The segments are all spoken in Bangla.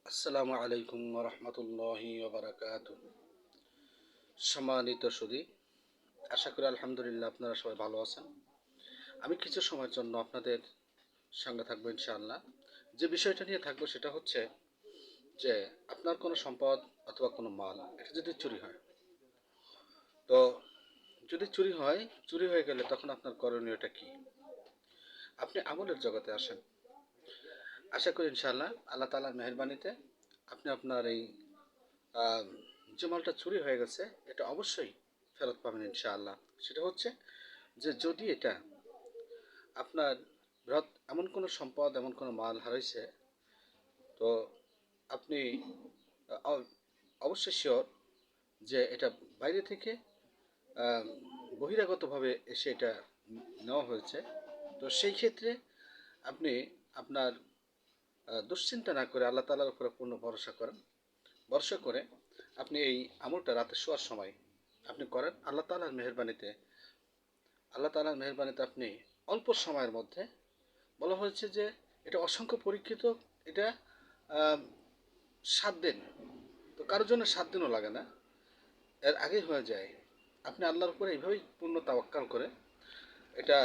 আসসালামু আলাইকুম রহমতুল্লাহি ওবরাকাতুহু। সম্মানিত সুধী, আশা করি আলহামদুলিল্লাহ আপনারা সবাই ভালো আছেন। আমি কিছু সময়ের জন্য আপনাদের সঙ্গে থাকবো ইনশাআল্লাহ। যে বিষয়টা নিয়ে থাকবো সেটা হচ্ছে যে আপনার কোনো সম্পদ অথবা কোনো মাল এটা যদি চুরি হয়, তো যদি চুরি হয়ে গেলে তখন আপনার করণীয়টা কি? আপনি আমলের জগতে আসেন। আশা করি ইনশাআল্লাহ আল্লাহ তাআলার মেহেরবানিতে আপনি আপনার এই আহ, যে মালটা চুরি হয়ে গেছে এটা অবশ্যই ফেরত পাবেন ইনশাআল্লাহ। সেটা হচ্ছে যে যদি এটা আপনার বৃহৎ এমন কোনো সম্পদ এমন কোনো মাল হারাইছে, তো আপনি আহ, অবশ্যই শিওর যে এটা বাইরে থেকে আহ, বহিরাগতভাবে এসে এটা নেওয়া হয়েছে। তো সেই ক্ষেত্রে আপনি আপনার দুশ্চিন্তা না করে আল্লাহ তাআলার উপরে পূর্ণ ভরসা করেন। ভরসা করে আপনি এই আমলটা রাতে শোয়ার সময় আপনি করেন। আল্লাহ তাআলার মেহেরবানিতে আপনি অল্প সময়ের মধ্যে, বলা হয়েছে যে এটা অসংখ্য পরীক্ষিত, এটা আহ, 7 দিন, তো কারোর জন্য 7 দিনও লাগে না, এর আগেই হয়ে যায়। আপনি আল্লাহর উপরে এইভাবেই পূর্ণ তাওয়াক্কাল করে এটা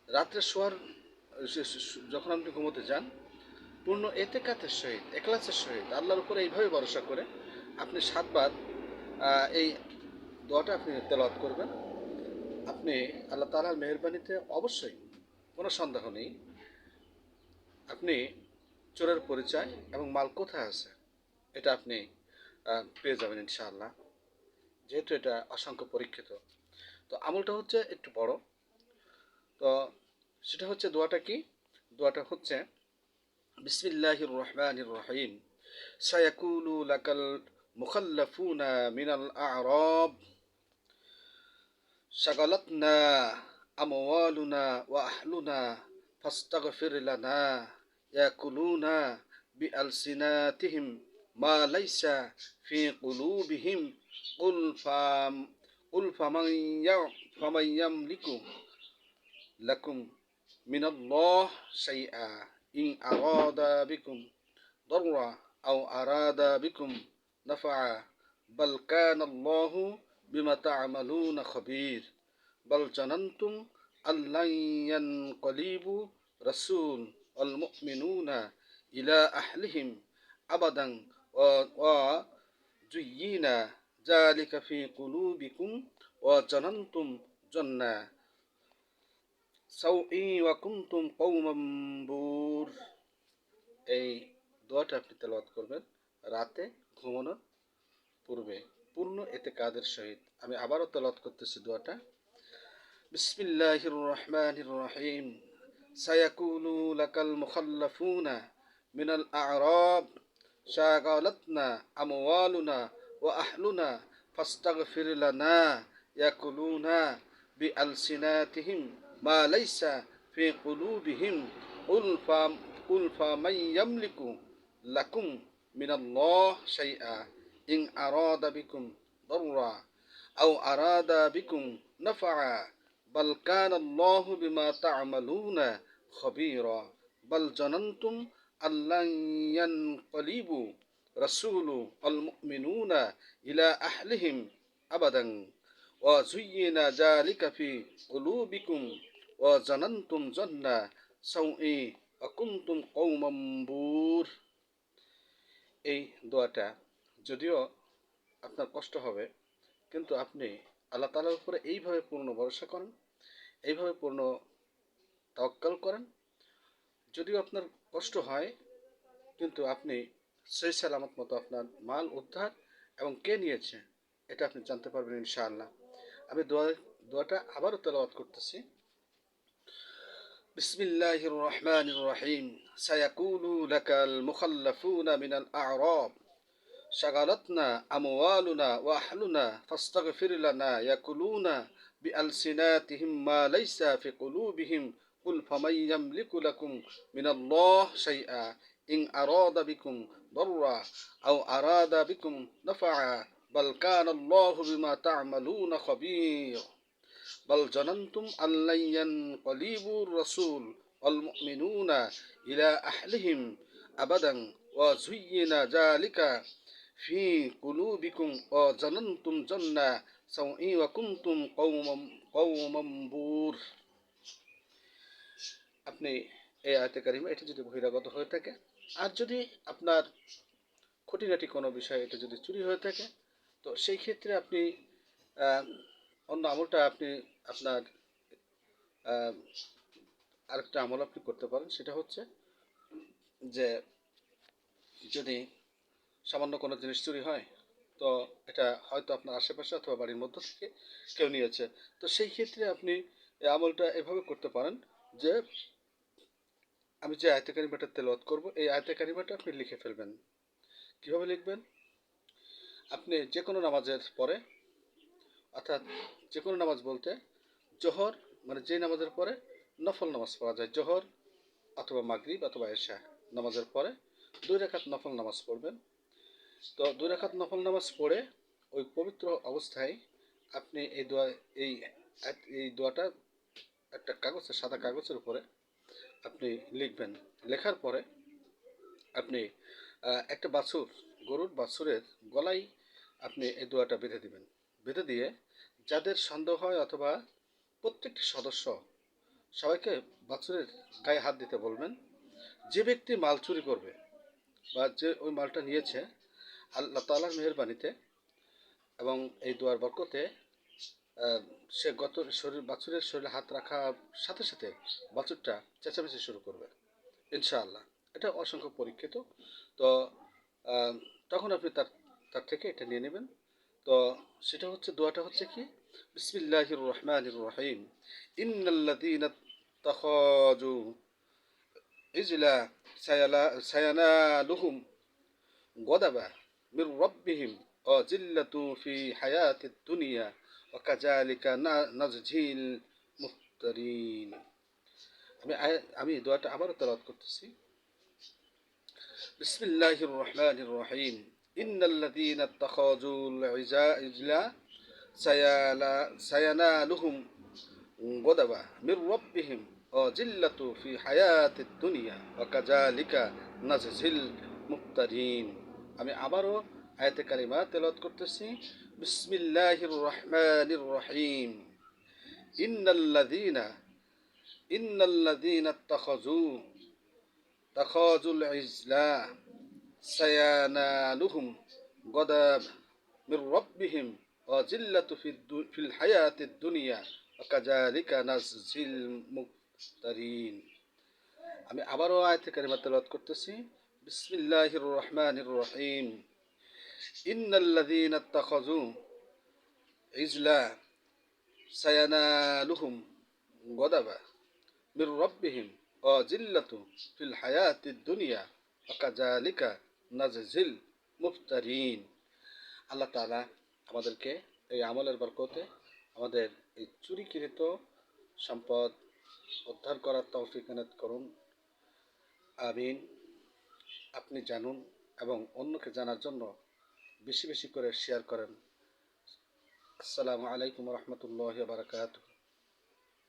রাত্রে শোয়ার যখন আপনি ঘুমোতে যান, পূর্ণ এতেকাতের সহিত এখলাসের সহিত আল্লাহর উপরে এইভাবে ভরসা করে আপনি 7 বার এই দোয়াটা আপনি তেলাওয়াত করবেন। আপনি আল্লাহ তাআলার মেহেরবানিতে অবশ্যই কোনো সন্দেহ নেই আপনি চোরের পরিচয় এবং মাল কোথায় আছে এটা আপনি পেয়ে যাবেন ইনশাআল্লাহ, যেহেতু এটা অসংখ্য পরীক্ষিত। তো আমলটা হচ্ছে একটু বড়। তো সেটা হচ্ছে দোয়াটা কি? দোয়াটা হচ্ছে বিসমিল্লাহির রহমানির রহিম। সায়াকুলু লাকাল মুখাল্লাফুনা মিনাল আ'রাব শাগালাতনা আমওয়ালুনা ওয়া আহলুনা ফাস্তাগফির লানা ইয়াকুলুনা বিআলসিনাতিহিম মা লাইসা ফি কুলুবিহিম কুল ফাম কুল ফামান ইয়ামলিকু লাকুম মিনাল্লাহ শাইআ ইন আরাদা বিকুম ضرا أو أراد بكم نفعا بل كان الله بما تعملون خبير بل ظننتم أن لن ينقلب رسول والمؤمنون إلى أهلهم أبدا وزين ذلك في قلوبكم وظننتم ظنا سوء وكنتم قوما بور। এই দোয়াটা আপনি তেলাওয়াত করবেন রাতে ঘুমানোর পূর্বে পূর্ণ এতেকাদের সহিত। আমি আবারও তেলাওয়াত করতেছি দোয়াটা। বিসমিল্লাহির রহমানির রহিম। সায়াকুলু লাকাল মুখাল্লাফুনা মিনাল আ'রাব শাগালাতনা আমওয়ালুনা ওয়া আহলুনা ফাস্তাগফির লানা ইয়াকুলুনা বিআলসিনাতিহিম মা লাইসা ফি কুলুবিহিম কুল ফামান ইয়ামলিকু লাকুম মিনাল্লাহ শাইআ ইন আরাদা বিকুম দররা আও আরাদা বিকুম নাফআ বাল কানা আল্লাহু বিমা তা'মালুনা খবীরা বাল জানানতুম আল্লান ইয়ানকালিবু রাসূলু আল মুমিনুনা ইলা আহলিহিম আবাদান ওয়া যুয়্যিনা যালিকা ফি কুলুবিকুম ওয়া জানানতুম জান্না সাউই ওয়া কুনতুম কওমান বুর। এই দোয়াটা যদিও আপনার কষ্ট হবে, কিন্তু আপনি আল্লাহ তাআলার উপরে এইভাবে পূর্ণ ভরসা করেন, এইভাবে পূর্ণ তাওয়াক্কাল করেন। যদিও আপনার কষ্ট হয়, কিন্তু আপনি সহি সালামত মতো আপনার মাল উদ্ধার এবং কে নিয়েছে এটা আপনি জানতে পারবেন ইনশাআল্লাহ। আমি দোয়াটা আবারও তেলাওয়াত করতেছি। বিসমিল্লাহির রহমানির রহিম। সায়াকুলু লাকাল মুখাল্লাফুনা মিনাল আ'রাব শাগালাতনা আমওয়ালুনা ওয়া আহলুনা ফাস্তাগফির লানা ইয়াকুলুনা বিআলসিনাতিহিম মা লাইসা ফি কুলুবিহিম কুল ফামান ইয়ামলিকু লাকুম মিনাল্লাহ শাইআ ইন আরাদা বিকুম দররা আও আরাদা বিকুম নাফআ বাল কানা আল্লাহু বিমা তা'মালুনা খবীর বাল জানানতুম আল্লান ইয়ানকালিবুর রাসূল ওয়াল মুমিনুনা ইলা আহলিহিম আবাদান ওয়া যুয়্যিনা যালিকা ফি কুলুবিকুম ওয়া জানানতুম জান্না সাউই ওয়া কুনতুম কওমান বুর। আপনি এই আয়াতে কারিমা এটা যদি বহিরাগত হয়ে থাকে, আর যদি আপনার খুঁটিনাটি কোনো বিষয় এটা যদি চুরি হয়ে থাকে, তো সেই ক্ষেত্রে আপনি আহ, অন্য আমলটা আপনি আপনার আহ, আরেকটা আমল আপনি করতে পারেন। সেটা হচ্ছে যে যদি সামান্য কোনো জিনিস চুরি হয়, তো এটা হয়তো আপনার আশেপাশে অথবা বাড়ির মধ্য থেকে কেউ নিয়েছে, তো সেই ক্ষেত্রে আপনি এই আমলটা এভাবে করতে পারেন যে আমি যে আয়াতে কারিমাটা তেলাওয়াত করব, এই আয়াতে কারিমাটা আপনি লিখে ফেলবেন। কিভাবে লিখবেন? আপনি যে কোনো নামাজের পরে, অর্থাৎ যে কোনো নামাজ বলতে জোহর, মানে যে নামাজের পরে নফল নামাজ পড়া যায়, জোহর অথবা মাগরিব অথবা এশা নামাজের পরে 2 রাকাত নফল নামাজ পড়বেন। তো 2 রাকাত নফল নামাজ পড়ে ওই পবিত্র অবস্থায় আপনি এই দোয়া, এই এই দোয়াটা একটা কাগজে, সাদা কাগজের উপরে আপনি লিখবেন। লেখার পরে আপনি একটা বাছুর, গরুর বাছুরের গলায় আপনি এই দোয়াটা বেঁধে দিবেন। বেঁধে দিয়ে যাদের সন্দেহ হয় অথবা প্রত্যেকটি সদস্য সবাইকে বাছুরের গায়ে হাত দিতে বলবেন। যে ব্যক্তি মাল চুরি করবে বা যে ওই মালটা নিয়েছে, আল্লাহ তাআলার মেহেরবানিতে এবং এই দোয়ার বরকতে আহ, সে বাছুরের শরীরে হাত রাখার সাথে সাথে বাছুরটা চেঁচামেচি শুরু করবে ইনশাআল্লাহ। এটা অসংখ্য পরীক্ষিত। তো আহ, তখন আপনি তার তার থেকে এটা নিয়ে নেবেন। তো সেটা হচ্ছে, দোয়াটা হচ্ছে কি, বিসমিল্লাহির রহমানির রহিম, ইন্নাল্লাযীনা তাখাযু ইজলা সায়ানালুহুম গদাবা মির রব্বিহিম ওয়া জিল্লাতু ফি হায়াতিদ দুনিয়া ওয়া কাযালিকা নাজজিল মুফতারিন। আমি দোয়াটা আবারও তেলাওয়াত করতেছি। বিসমিল্লাহির রহমানির রহিম, ইন্নাল্লাযীনা ইত্তাখাযুল ইজলা সায়ানালুহুম গদাবা মির রব্বিহিম ওয়া জিল্লাতু ফি হায়াতিদ দুনিয়া ওয়া কাযালিকা নাজজিল মুফতারিন। আমি আবারও আয়াতে কারিমা তেলাওয়াত করতেছি। বিসমিল্লাহির রহমানির রহিম, ইন্নাল্লাযীনা ইন্নাল্লাযীনা তাখাযুল ইজলা সায়ানালুহুম গদাব মির রব্বিহিম ওয়া জিল্লাতু ফিল হায়াতিদ দুনিয়া ওয়া কাযালিকা নাজজিল মুফতারিন। আমি আবারও আয়াতে কারিমা তেলাওয়াত করতেছি। বিসমিল্লাহির রহমানির রহিম, ইন্নাল্লাযীনা ইত্তাখাযু ইজলা সায়ানালুহুম গদাবা মির রব্বিহিম ওয়া জিল্লাতু ফিল হায়াতিদ দুনিয়া ওয়া কাযালিকা নাজজিল মুফতারিন। আল্লাহ তাআলা আমাদেরকে এই আমলের বরকতে আমাদের এই চুরিকৃত সম্পদ উদ্ধার করার তৌফিক এনায়েত করুন। আমিন। আপনি জানুন এবং অন্যকে জানার জন্য বেশি বেশি করে শেয়ার করেন। আসসালামু আলাইকুম ওয়া রাহমাতুল্লাহি ওয়া বারাকাতুহু।